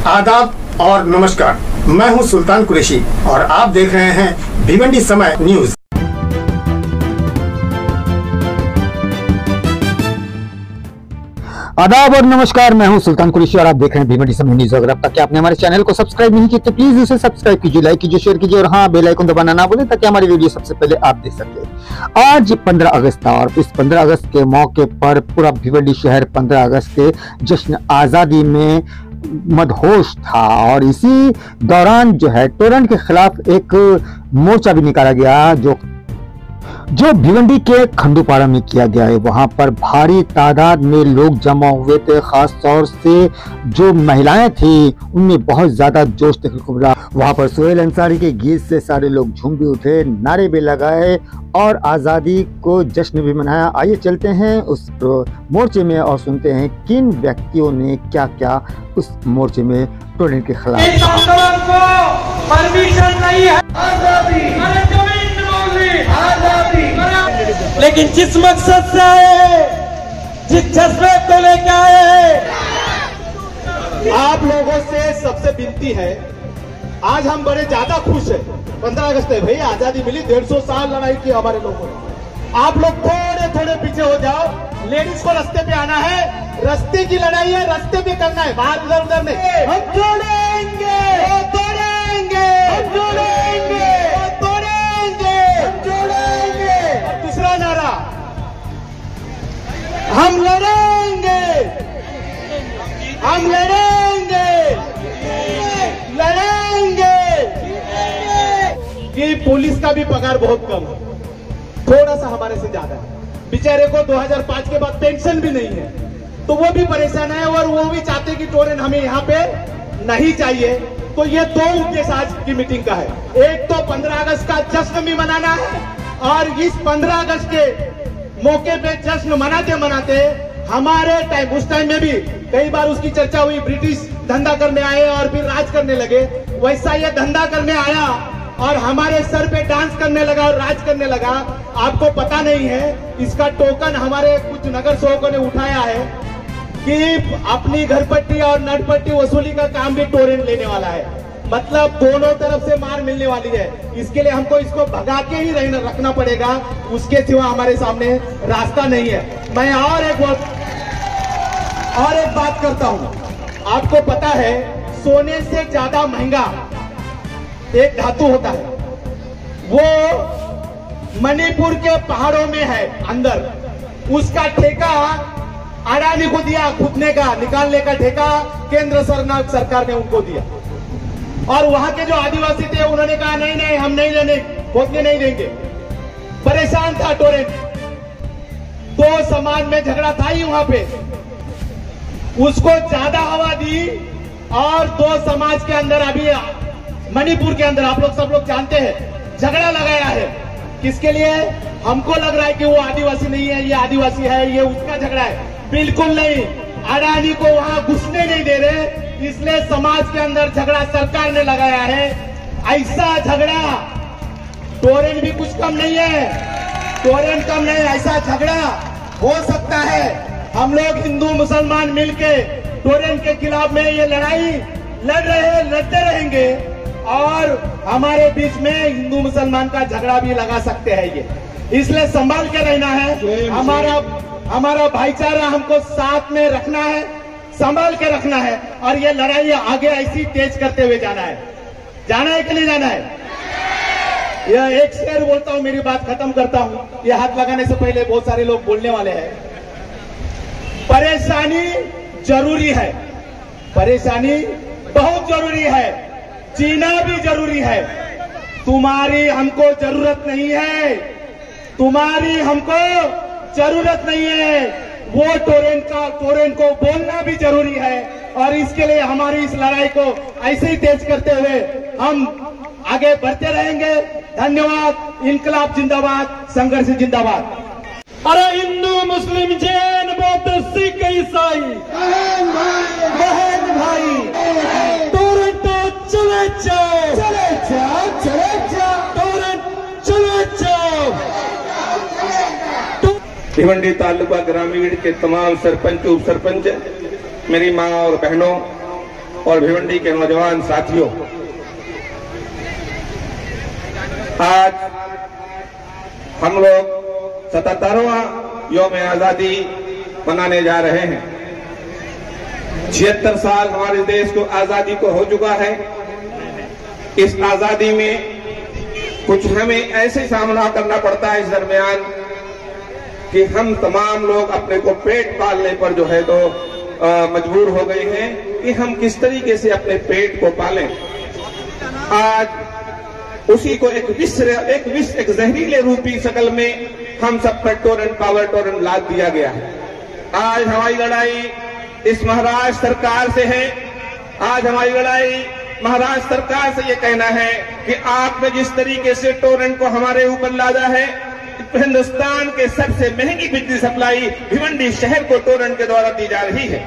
आदाब और नमस्कार, मैं हूं सुल्तान कुरैशी और आप देख रहे हैं भिवंडी समय न्यूज। आदाब और नमस्कार, मैं हूं सुल्तान कुरैशी और आप देख रहे हैं भिवंडी समय न्यूज। अगर अब तक आपने हमारे चैनल को सब्सक्राइब नहीं किया तो प्लीज उसे सब्सक्राइब कीजिए, लाइक कीजिए, शेयर कीजिए और हाँ बेल आइकन दबाना ना भूलें ताकि हमारी वीडियो सबसे पहले आप देख सके। आज 15 अगस्त था और इस 15 अगस्त के मौके पर पूरा भिवंडी शहर 15 अगस्त के जश्न आजादी में मदहोश था और इसी दौरान जो है टोरेंट के खिलाफ एक मोर्चा भी निकाला गया जो भिवंडी के खंडूपाड़ा में किया गया है। वहां पर भारी तादाद में लोग जमा हुए थे, खास तौर से जो महिलाएं थी उनमें बहुत ज्यादा जोश देखने को मिला। वहां पर सोहेल अंसारी के गीत से सारे लोग झूम भी उठे, नारे भी लगाए और आजादी को जश्न भी मनाया। आइए चलते हैं उस मोर्चे में और सुनते हैं किन व्यक्तियों ने क्या क्या उस मोर्चे में टोरेंट के खिलाफ। लेकिन जिस मकसद से आए, जिस जज्बे को लेकर आए, आप लोगों से सबसे विनती है, आज हम बड़े ज्यादा खुश हैं। 15 अगस्त है भाई, आजादी मिली, 150 साल लड़ाई की हमारे लोगों ने। आप लोग थोड़े थोड़े पीछे हो जाओ, लेडीज को रास्ते पे आना है, रास्ते की लड़ाई है, रास्ते पे करना है, बाहर उधर उधर नहीं। हम जोड़ेंगे, तोड़ेंगे, हम जोड़ेंगे, तोड़ेंगे, हम जोड़ेंगे। दूसरा नारा, हम लड़ेंगे, हम लड़ेंगे, लड़ेंगे। कि पुलिस का भी पगार बहुत कम है, थोड़ा सा हमारे से ज्यादा है। बेचारे को 2005 के बाद पेंशन भी नहीं है, तो वो भी परेशान है और वो भी चाहते कि टोरेंट हमें यहाँ पे नहीं चाहिए। तो ये दो उद्देश्य आज की मीटिंग का है। एक तो 15 अगस्त का जश्न भी मनाना है और इस 15 अगस्त के मौके पे जश्न मनाते मनाते हमारे टाइम, उस टाइम में भी कई बार उसकी चर्चा हुई, ब्रिटिश धंधा करने आए और फिर राज करने लगे। वैसा ये धंधा करने आया और हमारे सर पे डांस करने लगा और राज करने लगा। आपको पता नहीं है, इसका टोकन हमारे कुछ नगर सेवकों ने उठाया है कि अपनी घरपट्टी और नटपट्टी वसूली का काम भी टोरेंट लेने वाला है। मतलब दोनों तरफ से मार मिलने वाली है। इसके लिए हमको इसको भगा के ही रखना पड़ेगा, उसके सिवा हमारे सामने रास्ता नहीं है। मैं और एक बात करता हूं। आपको पता है, सोने से ज्यादा महंगा एक धातु होता है, वो मणिपुर के पहाड़ों में है अंदर। उसका ठेका अडानी को दिया, खुदने का निकालने का ठेका केंद्र सरकार ने उनको दिया। और वहां के जो आदिवासी थे उन्होंने कहा नहीं नहीं, हम नहीं लेने, खोदने नहीं देंगे। परेशान था टोरेंट। दो समाज में झगड़ा था ही वहां पे, उसको ज्यादा हवा दी और दो समाज के अंदर अभी मणिपुर के अंदर आप लोग सब लोग जानते हैं झगड़ा लगाया है। किसके लिए? हमको लग रहा है कि वो आदिवासी नहीं है, ये आदिवासी है, ये उसका झगड़ा है। बिल्कुल नहीं, अडानी को वहां घुसने नहीं दे रहे, इसलिए समाज के अंदर झगड़ा सरकार ने लगाया है। ऐसा झगड़ा टोरेंट भी कुछ कम नहीं है, टोरेंट कम नहीं, ऐसा झगड़ा हो सकता है। हम लोग हिंदू मुसलमान मिलके टोरेंट के खिलाफ में ये लड़ाई लड़ रहे हैं, लड़ते रहेंगे और हमारे बीच में हिंदू मुसलमान का झगड़ा भी लगा सकते हैं ये। इसलिए संभाल के रहना है, हमारा भाईचारा हमको साथ में रखना है, संभाल के रखना है और ये लड़ाई आगे ऐसी तेज करते हुए जाना है। जाना है कि नहीं जाना है? यह एक शेर बोलता हूं, मेरी बात खत्म करता हूं। ये हाथ लगाने से पहले बहुत सारे लोग बोलने वाले हैं। परेशानी जरूरी है, परेशानी बहुत जरूरी है, जीना भी जरूरी है। तुम्हारी हमको जरूरत नहीं है, तुम्हारी हमको जरूरत नहीं है। वो टोरेंट को बोलना भी जरूरी है और इसके लिए हमारी इस लड़ाई को ऐसे ही तेज करते हुए हम आगे बढ़ते रहेंगे। धन्यवाद। इंकलाब जिंदाबाद, संघर्ष जिंदाबाद। अरे हिंदू मुस्लिम जैन बौद्ध सिख ईसाई बहन भाई टोरेंट चले जाओ, चले जाओ, चले जाओ, टोरेंट चले जाओ। भिवंडी तालुका ग्रामीण के तमाम सरपंच, उप सरपंच, मेरी माँ और बहनों और भिवंडी के नौजवान साथियों, आज हम लोग 77वां यौम आजादी मनाने जा रहे हैं। 76 साल हमारे देश को आजादी को हो चुका है। इस आजादी में कुछ हमें ऐसे सामना करना पड़ता है इस दरमियान कि हम तमाम लोग अपने को पेट पालने पर जो है तो मजबूर हो गए हैं कि हम किस तरीके से अपने पेट को पालें। आज उसी को एक जहरीले रूपी शक्ल में हम सब पर टोरेंट पावर टोरेंट लाद दिया गया है। आज हमारी लड़ाई इस महाराष्ट्र सरकार से है। आज हमारी लड़ाई महाराष्ट्र सरकार से ये कहना है कि आपने जिस तरीके से टोरेंट को हमारे ऊपर लादा है, हिंदुस्तान के सबसे महंगी बिजली सप्लाई भिवंडी शहर को टोरेंट के द्वारा दी जा रही है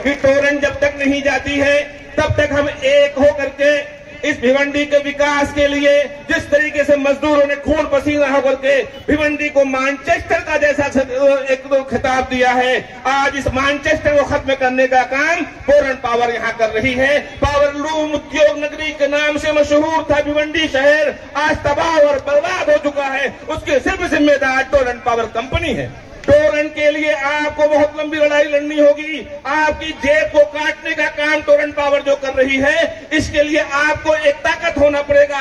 कि टोरेंट जब तक नहीं जाती है तब तक हम एक होकर के इस भिवंडी के विकास के लिए जिस तरीके से मजदूरों ने खून पसीना होकर के भिवंडी को मैनचेस्टर का जैसा एक खिताब दिया है, आज इस मैनचेस्टर को खत्म करने का काम टोरेंट पावर यहाँ कर रही है। पावर लूम उद्योग नगरी के नाम से मशहूर था भिवंडी शहर, आज तबाह और बर्बाद हो चुका है। उसके सिर्फ जिम्मेदार टोरेंट पावर कंपनी है। टोरेंट के लिए आपको बहुत लंबी लड़ाई लड़नी होगी। आपकी जेब को काटने का काम टोरेंट पावर जो कर रही है, इसके लिए आपको एक ताकत होना पड़ेगा।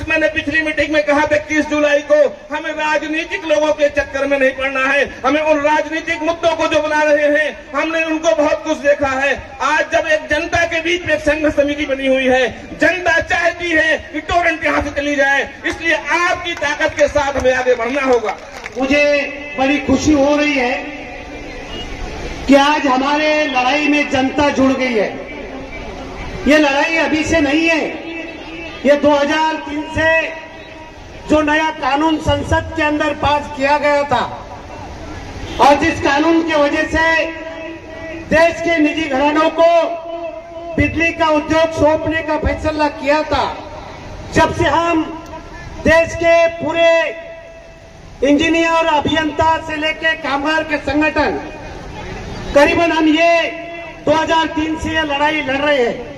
मैंने पिछली मीटिंग में कहा था 21 जुलाई को हमें राजनीतिक लोगों के चक्कर में नहीं पड़ना है। हमें उन राजनीतिक मुद्दों को जो बना रहे हैं, हमने उनको बहुत कुछ देखा है। आज जब एक जनता के बीच में एक संघर्ष समिति बनी हुई है, जनता चाहती है कि टोरेंट यहाँ से चली जाए, इसलिए आपकी ताकत के साथ हमें आगे बढ़ना होगा। मुझे बड़ी खुशी हो रही है कि आज हमारे लड़ाई में जनता जुड़ गई है। ये लड़ाई अभी से नहीं है, ये 2003 से जो नया कानून संसद के अंदर पास किया गया था और जिस कानून की वजह से देश के निजी घरानों को बिजली का उद्योग सौंपने का फैसला किया था, जब से हम देश के पूरे इंजीनियर अभियंता से लेकर कामगार के संगठन करीबन हम ये 2003 से ये लड़ाई लड़ रहे हैं।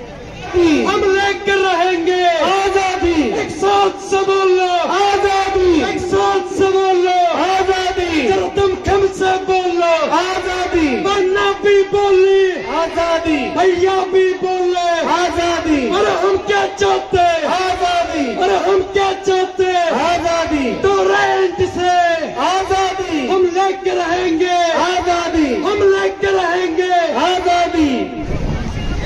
हम लेकर रहेंगे आजादी, एक साथ से बोलो आजादी, एक साथ से बोलो आजादी, तुम कम से बोलो आजादी, वरना भी बोली आजादी, भैया भी बोले आजादी। अरे हम क्या चाहते आजादी, अरे हम क्या चाहते आजादी, टोरेंट से आजादी, हम लेकर रहेंगे आजादी, हम लेकर रहेंगे आजादी।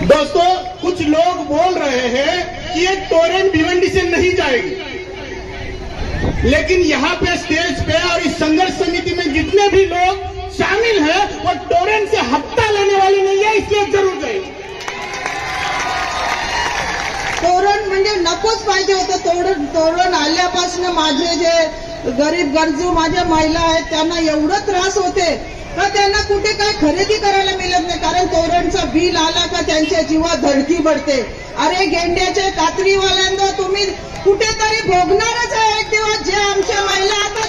दोस्तों, कुछ लोग बोल रहे हैं कि ये टोरेंट भिवंडी से नहीं जाएगी, लेकिन यहाँ पे स्टेज पे और इस संघर्ष समिति में जितने भी लोग शामिल हैं वो टोरेंट से हफ्ता लेने वाले नहीं है, इसलिए जरूर जाएगी। तोरण म्हणजे नकोच पाहिजे होतं। तोरण आल्यापासून माझे जे गरीब गरजू माझ्या महिला आहेत त्यांना एवढं त्रास होते का त्यांना कुठे काय खरेदी करायला मिळत नाही, कारण तोरणचं बिल आला का त्यांच्या जीवात धडकी पडते। अरे गेंड्याच्या कात्रीवाल्यांना तुम्ही कुठेतरी भोगणारच आहे एक दिवस। जे आमच्या महिला आता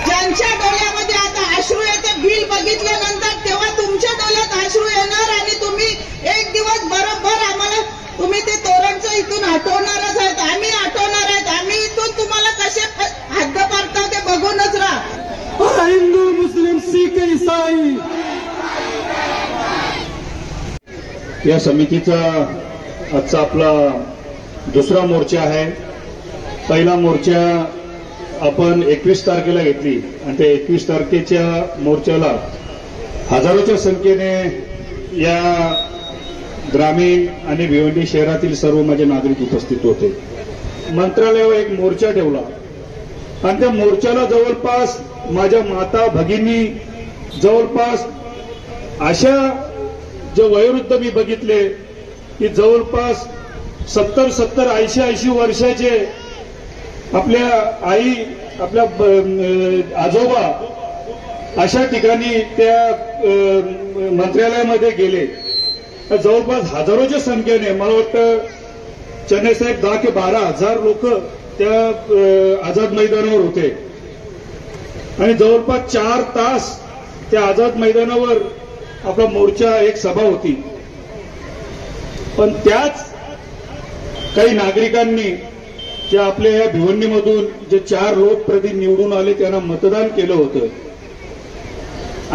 ज्यांच्या डोळ्यामध्ये आता अश्रू येते, बिल बघितल्यानंतर तेव्हा तुमच्या डोळ्यात अश्रू येणार आणि तुम्ही एक दिवस बरोबर आम्हाला तुम्ही ते तोरणचं इथून हटवणारच आहेत, आम्ही हटवणार आहेत। आम्ही इथून तुम्हाला कसे हद्द पाडता ते बघूनच राहा। हिंदू मुस्लिम सिख ईसाई या समितीचा आजचा आपला दुसरा मोर्चा आहे। पहिला मोर्चा आपण 21 तारखेला घेतली आणि त्या 21 तारखेच्या मोर्चाला हजारोच्या संख्येने या ग्रामीण आणि भिवंडी शहरातील सर्व माझे नागरिक उपस्थित होते। मंत्रालयावर एक मोर्चा ठेवला आणि त्या मोर्चाला जवळपास माझ्या माता भगिनी जवळपास अशा जे वयोवृद्ध मी बघितले की जवळपास 70 80 वर्षाचे आपल्या आई आपल्या आजोबा अशा ठिकाणी त्या मंत्रालयामध्ये गेले। जवळपास हजारोच्या संख्येने मला वाटतं चेन्नई साहेब 10 ते 12 हजार लोक त्या आझाद मैदानावर होते आणि जवळपास 4 तास त्या आझाद मैदानावर आपला मोर्चा एक सभा होती, पण त्याच काही नागरिकांनी जे आपल्या या भिवंडीमधून जे 4 लोकप्रतिनिधी निवडून आले त्यांना मतदान केलं होतं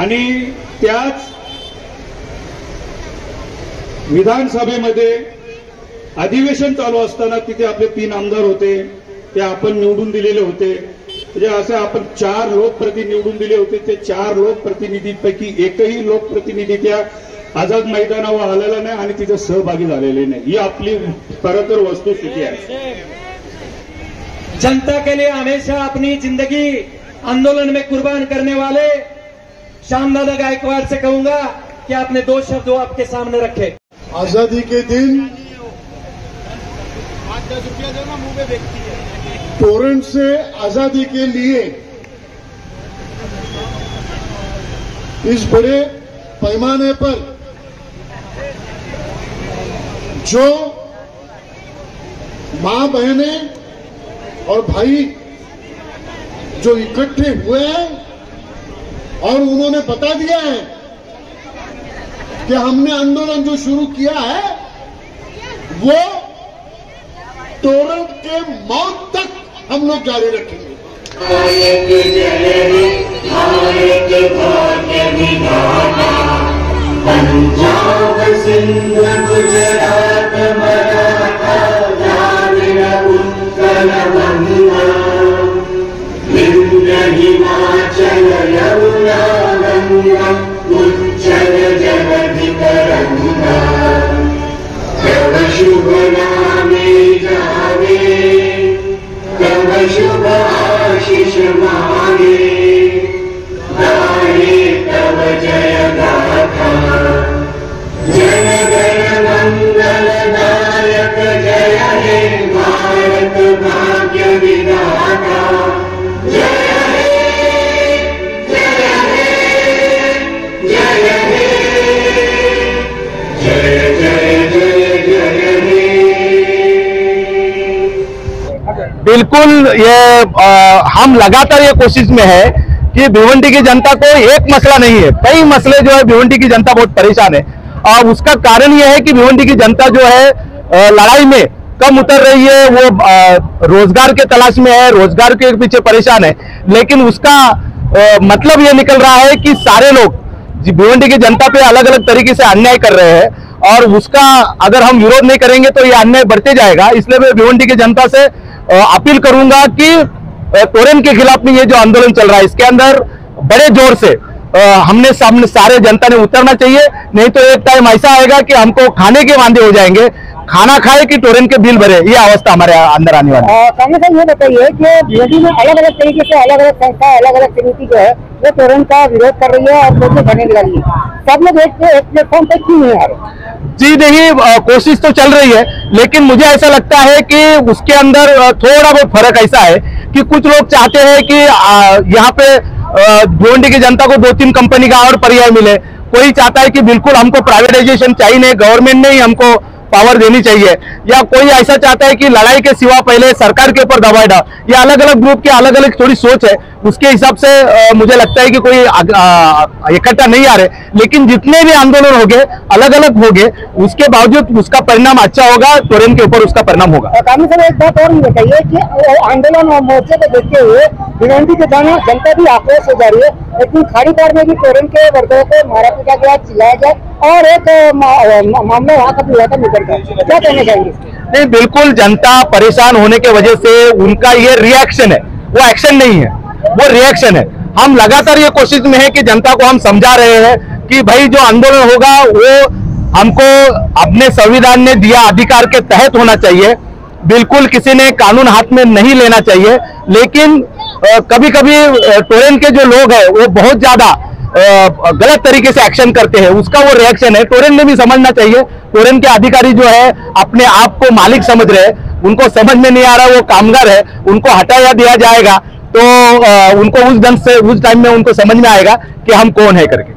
आणि त्याच विधानसभेमध्ये अधिवेशन चालू असताना तिथे आपले 3 आमदार होते, ते आपण निवडून दिलेले होते. म्हणजे असं आपण 4 लोकप्रतिनिधी निवडून दिले होते. ते 4 लोकप्रतिनिधींपैकी एकही लोकप्रतिनिधी त्या आझाद मैदानावर आलेला नाही आणि तिथे सहभागी झालेले नाही. ही आपली खरं तर वस्तुस्थिती आहे. जनता के लिए हमेशा अपनी जिंदगी आंदोलन में कुर्बान करने वाले श्यामदादा गायकवाड़ से कहूंगा कि आपने 2 शब्द आपके सामने रखे. आजादी के दिन टोरेंट से आजादी के लिए इस बड़े पैमाने पर जो मां बहनें और भाई जो इकट्ठे हुए हैं और उन्होंने बता दिया है कि हमने आंदोलन जो शुरू किया है वो टोरेंट के मौत तक हम लोग जारी रखेंगे. पंजाब सिंध गुजरात मराठा द्राविड़ उत्कल बंगा विंध्य हिमाचल यमुना गंगा उच्चल जगति तरंगा तव शुभ नामे जागे तव शुभ आशीष मांगे गाये तव जय गाथा जन गण मंगल नायक जय हे भारत भाग्य विधाता जय हे जय हे जय हे जय जय जय जय हे. बिल्कुल ये हम लगातार ये कोशिश में है कि भिवंडी की जनता को एक मसला नहीं है, कई मसले जो है भिवंडी की जनता बहुत परेशान है. और उसका कारण यह है कि भिवंडी की जनता जो है लड़ाई में कम उतर रही है, वो रोजगार के तलाश में है, रोजगार के पीछे परेशान है. लेकिन उसका मतलब ये निकल रहा है कि सारे लोग भिवंडी की जनता पे अलग अलग तरीके से अन्याय कर रहे हैं और उसका अगर हम विरोध नहीं करेंगे तो ये अन्याय बढ़ते जाएगा. इसलिए मैं भिवंडी की जनता से अपील करूंगा कि टोरेंट के खिलाफ में ये जो आंदोलन चल रहा है इसके अंदर बड़े जोर से हमने सामने सारे जनता ने उतरना चाहिए. नहीं तो एक टाइम ऐसा आएगा कि हमको खाने के वांदे हो जाएंगे, खाना खाए कि टोरेंट के बिल भरे, ये अवस्था हमारे अंदर आने वाली है. कांग्रेस साहब ये बताइए कि भिवंडी में अलग अलग तरीके से अलग अलग संस्था अलग अलग समिति जो है वो टोरेंट का विरोध कर रही है और कोशिश करने लगी है. सब लोग एक प्लेटफॉर्म पर क्यों नहीं आ रहे? जी देखिए, कोशिश तो चल रही है लेकिन मुझे ऐसा लगता है कि उसके अंदर थोड़ा बहुत फर्क ऐसा है कि कुछ लोग चाहते हैं कि यहाँ पे भिवंडी की जनता को 2-3 कंपनी का और पर्याय मिले. कोई चाहता है कि बिल्कुल हमको प्राइवेटाइजेशन चाहिए नहीं, गवर्नमेंट ने ही हमको पावर देनी चाहिए, या कोई ऐसा चाहता है कि लड़ाई के सिवा पहले सरकार के ऊपर दबाव डाल. ये अलग अलग ग्रुप की अलग अलग थोड़ी सोच है. उसके हिसाब से मुझे लगता है कि कोई इकट्ठा नहीं आ रहे. लेकिन जितने भी आंदोलन हो गए अलग अलग हो गए, उसके बावजूद उसका परिणाम अच्छा होगा, टोरेंट के ऊपर उसका परिणाम होगा. कांग्रेस साहब एक बात और बताइए कि आंदोलन और मोर्चे को देखते हुए भिवंडी की जनता भी आक्रोश हो जा रही है, लेकिन खाड़ी पार में भी टोरेंट के वर्गों को मारा पीटा गया, चिल्लाया गया और एक मामला वहां का हुआ था निकल गया. क्या कहना चाहेंगे? नहीं, बिल्कुल जनता परेशान होने की वजह से उनका ये रिएक्शन है, वो एक्शन नहीं है, वो रिएक्शन है. हम लगातार ये कोशिश में है कि जनता को हम समझा रहे हैं कि भाई जो आंदोलन होगा वो हमको अपने संविधान ने दिया अधिकार के तहत होना चाहिए. बिल्कुल किसी ने कानून हाथ में नहीं लेना चाहिए. लेकिन कभी कभी टोरेंट के जो लोग हैं वो बहुत ज्यादा गलत तरीके से एक्शन करते हैं, उसका वो रिएक्शन है. टोरेंट ने भी समझना चाहिए. टोरेंट के अधिकारी जो है अपने आप को मालिक समझ रहे हैं, उनको समझ में नहीं आ रहा वो कामगार है, उनको हटाया दिया जाएगा तो उनको उस ढंग से उस टाइम में उनको समझ में आएगा कि हम कौन है करके.